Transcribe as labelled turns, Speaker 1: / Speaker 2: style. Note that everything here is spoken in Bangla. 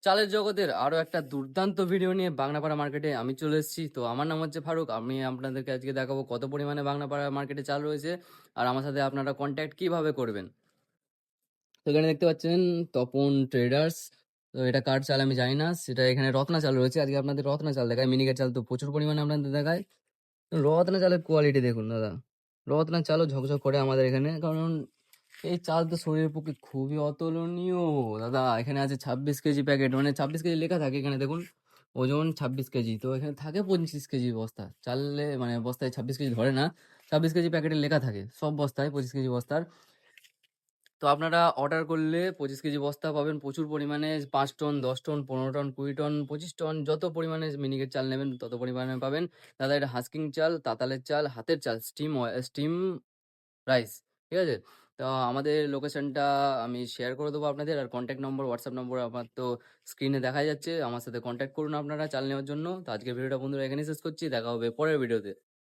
Speaker 1: চালের জগতের আরো একটা দুর্দান্ত ভিডিও নিয়ে বাংলাপাড়া মার্কেটে আমি চলে এসেছি। তো আমার নাম হচ্ছে ফারুক। আমি আপনাদেরকে আজকে দেখাবো কত পরিমাণে বাংলাপাড়া মার্কেটে চাল রয়েছে আর আমার সাথে আপনারা কন্ট্যাক্ট কিভাবে করবেন। তো এখানে দেখতে পাচ্ছেন তপন ট্রেডার্স। তো এটা কার চাল আমি জানি না, সেটা এখানে রত্না চাল রয়েছে। আজকে আপনাদের রত্না চাল দেখায়, মিনিকেট চাল তো প্রচুর পরিমাণে আপনাদের দেখায়। রত্না চালের কোয়ালিটি দেখুন দাদা, রত্না চালও ঝকঝক করে আমাদের এখানে, কারণ এই চাল তো শরীরের পক্ষে খুবই অতুলনীয়। দাদা এখানে আছে 26 কেজি প্যাকেট, মানে 26 কেজি লেখা থাকে এখানে দেখুন, ওজন 26 কেজি। তো এখানে থাকে 25 কেজি বস্তা চাললে, মানে বস্তায় 26 কেজি ধরে না, 26 কেজি প্যাকেটে লেখা থাকে সব বস্তায় 25 কেজি বস্তার। তো আপনারা অর্ডার করলে 25 কেজি বস্তা পাবেন প্রচুর পরিমাণে, 5 ton 10 ton 15 ton 20 ton 25 ton, যত পরিমাণে মিনিকেট চাল নেবেন তত পরিমাণে পাবেন। দাদা এটা হাস্কিং চাল, তাতালের চাল, হাতের চাল, স্টিম রাইস, ঠিক আছে? তো আমাদের লোকেশনটা আমি শেয়ার করে দেবো আপনাদের, আর কন্ট্যাক্ট নম্বর, হোয়াটসঅ্যাপ নম্বর আমার তো স্ক্রিনে দেখা যাচ্ছে। আমার সাথে কন্ট্যাক্ট করুন আপনারা চাল নেওয়ার জন্য। তো আজকের ভিডিওটা বন্ধুরা এখানেই শেষ করছি, দেখা হবে পরের ভিডিওতে।